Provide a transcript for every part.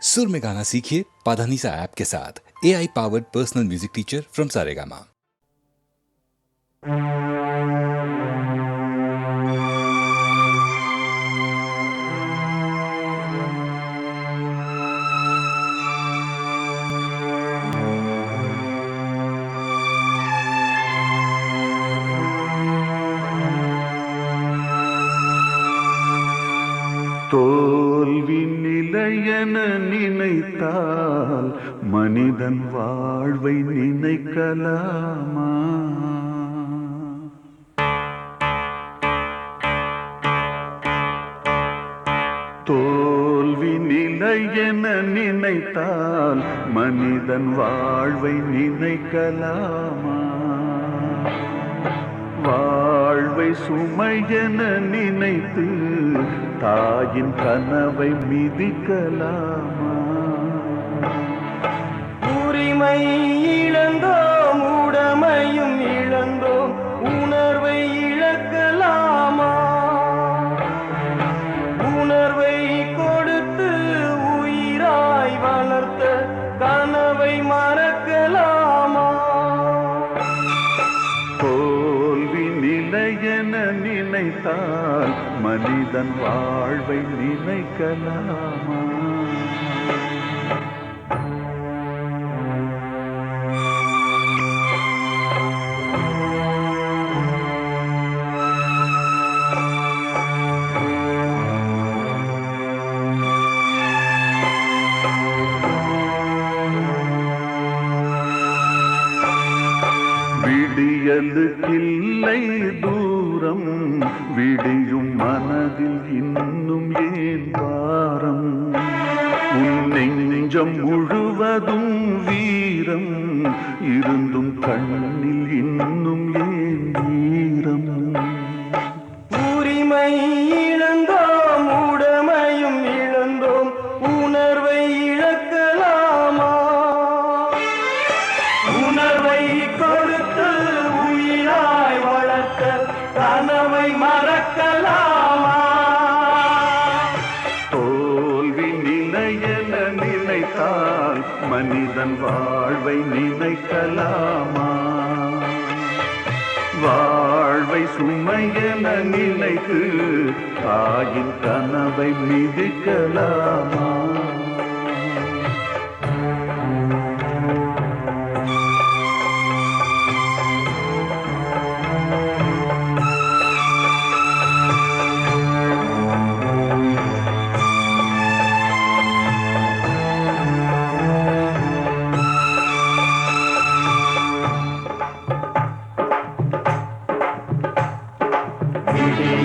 सुर में गाना सीखिए पाधानीसा ऐप के साथ। AI powered personal music teacher from Saregama. தோல்வி நிலையென நினைத்தால் மனிதன் வாழ்வை நினைக்கலாமா? தோல்வி நிலையென நினைத்தால் மனிதன் வாழ்வை நினைக்கலாமா? வாழ்வை சுமையென நினைத்து தாயின் கனவை மிதிக்கலாமா? உரிமை இழந்தோம், உடமையும் இழந்தோம், உணர்வை இழக்கலாமா? உணர்வை கொடுத்து உயிராய் வளர்த்த கனவை மறக்கலாமா? தோல்வி நிலையென நினைத்தால் மனிதன் வாழ்வை நினைக்கலாமா? விடியலுக்கில்லை தூரம், விடியும் மனதில் இன்னும் ஏன் பாரம்? உன் நெஞ்சம் முழுவதும் வீரம் இருந்தும் கண்ணில் இன்னும் ஏன் ஈரம்? உரிமை இழந்தோம், உடமையும் இழந்தோம், உணர்வை இழக்கலாமா? உணர்வை கொடுத்து உயிராய் வளர்த்த கனவை மறக்கலாமா? தோல்வி நிலையென நினைத்தால் மனிதன் வாழ்வை நினைக்கலாமா? வாழ்வை சுமையென நினைத்து தாயின் கனவை மிதிக்கலாமா?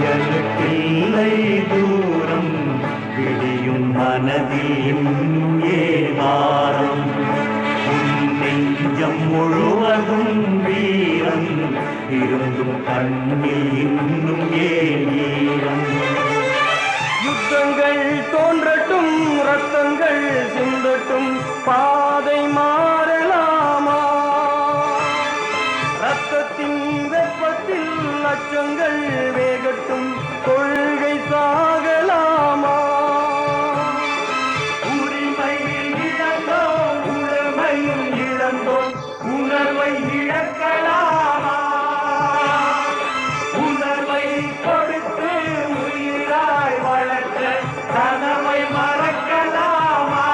விடியலுக்கில்லை தூரம், விடியும் மனதில் இன்னும் ஏவாரம். உன் நெஞ்சம் முழுவதும் வீரம் இருந்தும் கண்ணில் இன்னும் ஏன் ஈரம்? யுத்தங்கள் தோன்றட்டும், ரத்தங்கள் சிந்தட்டும், பாதை மாறலாமா? ரத்தத்தின் வெப்பத்தில் அச்சங்கள் வேகட்டும், கொள்கை சாகலாமா? உரிமை இழந்தோம், உடமையும் இழந்தோம், உணர்வை இழக்கலாமா? உணர்வை கொடுத்து உயிராய் வளர்த்த கனவை மறக்கலாமா?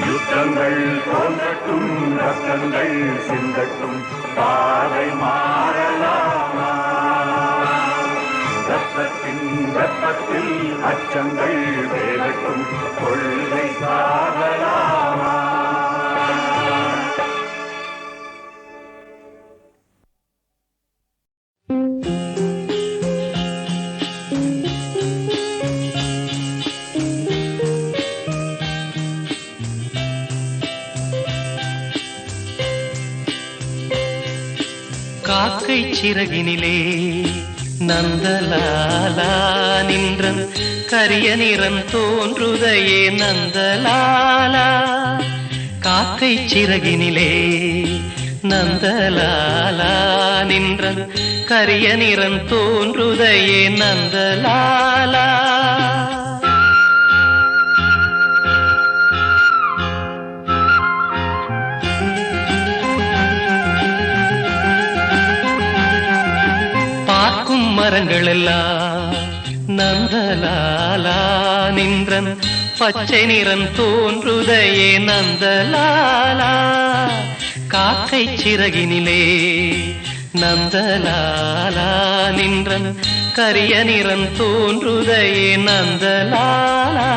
யுத்தங்கள் தோன்றட்டும், ரத்தங்கள் சிந்தட்டும், பாதை மாறலாமா? ரத்தத்தின் வெப்பத்தில் அச்சங்கள் வேகட்டும், கொள்கை சாகலாமா? காக்கை சிறகினிலே நந்தலாலா நின்றன் கரிய நிறம் தோன்றுதையே நந்தலாலா. காக்கை சிறகினிலே நந்தலாலா நின்றன் கரிய நிறம் தோன்றுதையே நந்தலாலா. மரங்கள் எல்லாம் நந்தலாலா நின்றன் பச்சை நிறம் தோன்றுதையே நந்தலாலா காக்கை சிறகினிலே நந்தலாலா நின்றன் கரிய நிறம் தோன்றுதையே நந்தலாலா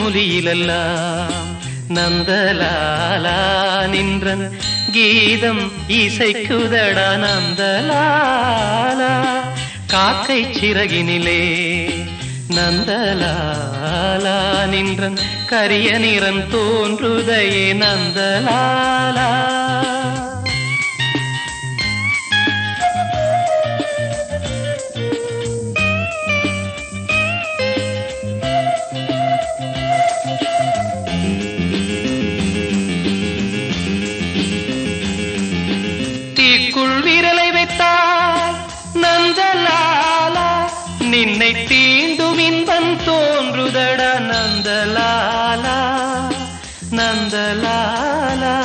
கேட்குமொழியிலெல்லாம் நந்தலாலா நின்றன் கீதம் இசைக்குதடா நந்தலாலா காக்கை சிறகினிலே நந்தலாலா நின்றன் கரிய நிறம் தோன்றுதையே நந்தலாலா தீக்குள் விரலை வைத்தால் நந்தலாலா நின்னை தீண்டும் இன்பம் தோன்றுதடா நந்தலாலா நந்தலாலா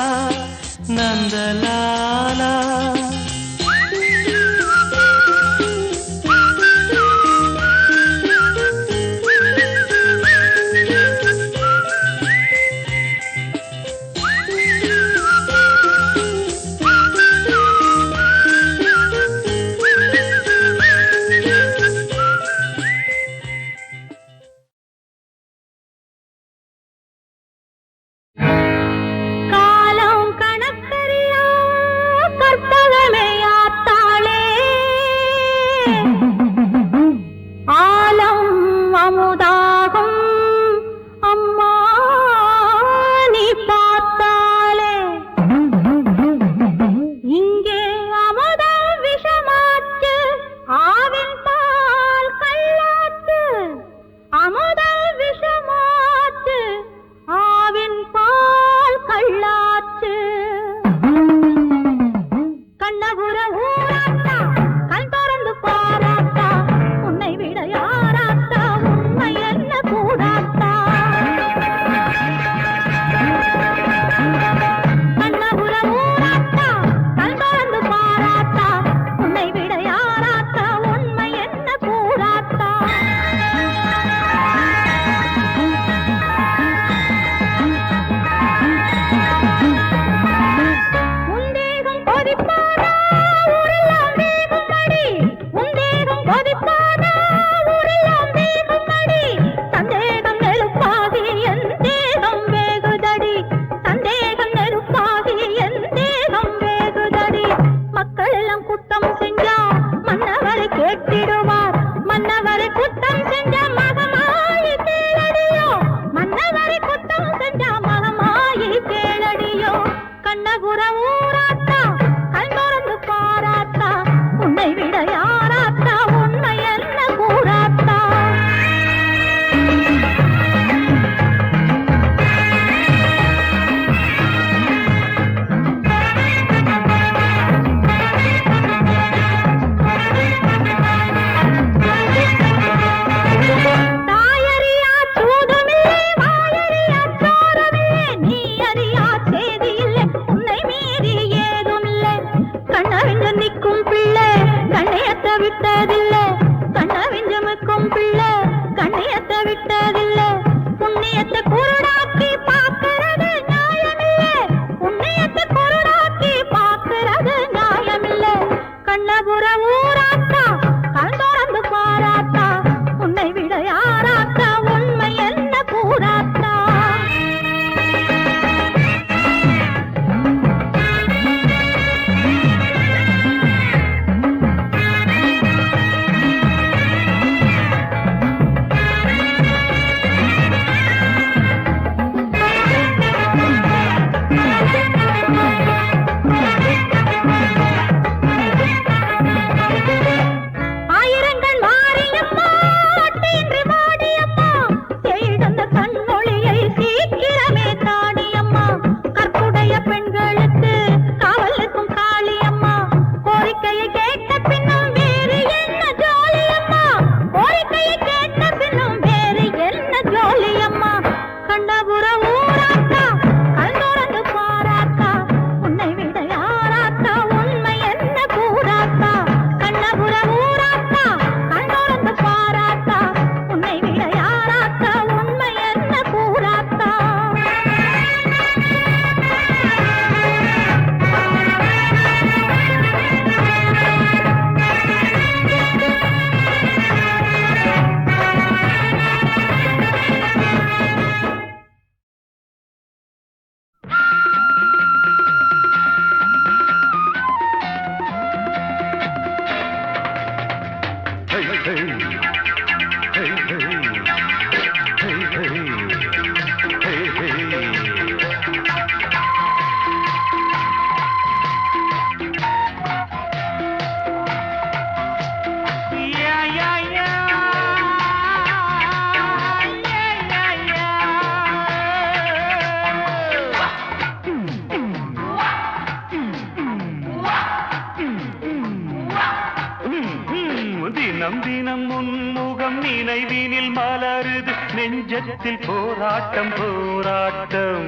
தினம் தினம் உன்முகம் நினைவினில் மலருது நெஞ்சத்தில் போராட்டம் போராட்டம்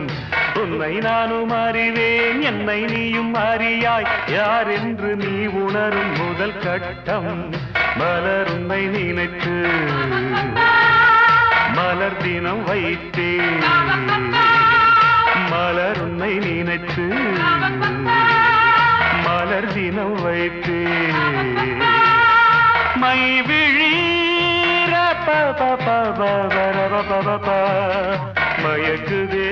உன்னை நானும் அறிவேன் என்னை நீயும் அறியாய் யார் என்று நீ உணரும் முதல் கட்டம் மலர் உன்னை நினைத்து மலர் தினம் வைத்தேன் மலர் உன்னை நினைத்து மலர் தினம் வைத்தேன் மை விழீர மயக்குதே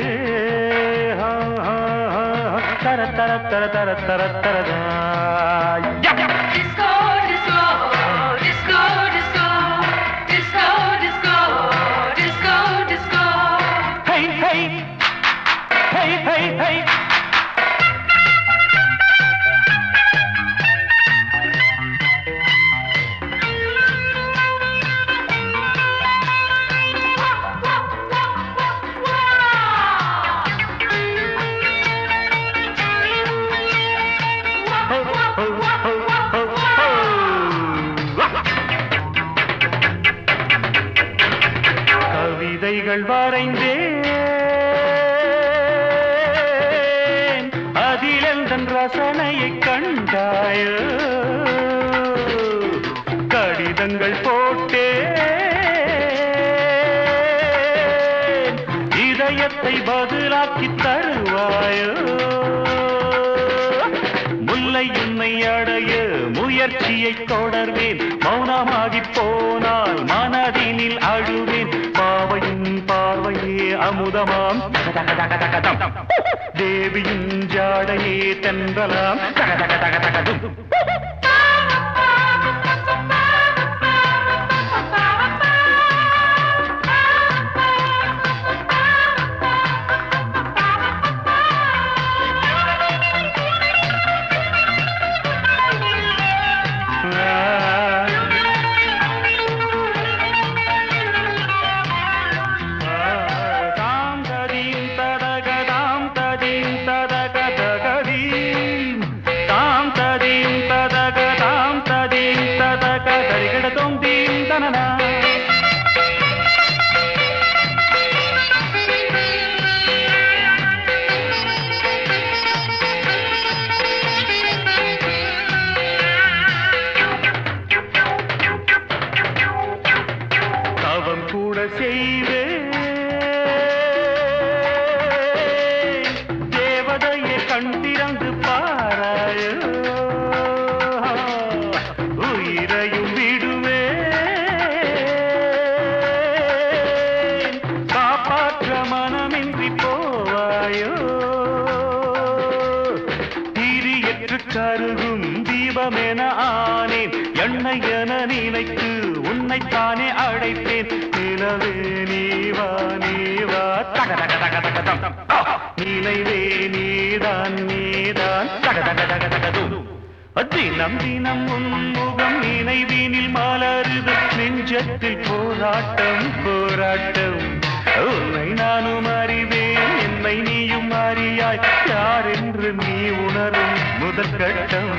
தர தர தர தர தர தரதா கவிதைகள் வரைந்தேன் அதிலெந்தன் ரசனையை கண்டாயோ கடிதங்கள் போட்டேன் இதயத்தை பதிலாக்கி தருவாயோ முல்லை உன்னை அடைய முயற்சியை தொடர்வேன் மௌனமாகி போனால் மனதினில் அழுவேன் பாவையின் பார்வையே அமுதமாம் தேவியின் ஜாடையே தென்றலாம் கூட செய்வேன் தேவதையை கண்டிரந்து பாராயோ உயிரையும் விடுவேன் காப்பாற்ற மனமின்றி போவாயோ திரியற்று கருகும் தீபமென ஆனேன் எண்ணெய் என நினைத்து உன்னைத்தானே அழைத்தேன் நிலவே நீவா நீவா தக தக தக தக தம் நினைவே நீதான் நீதான் தக தக தக தக தும் தினம் தினம் உன்முகம் நினைவினில் மலருது நெஞ்சத்தில் போராட்டம் போராட்டம் உன்னை நானும் அறிவேன் என்னை நீயும் அறியாய் யார் என்று நீ உணரும் முதல் கட்டம்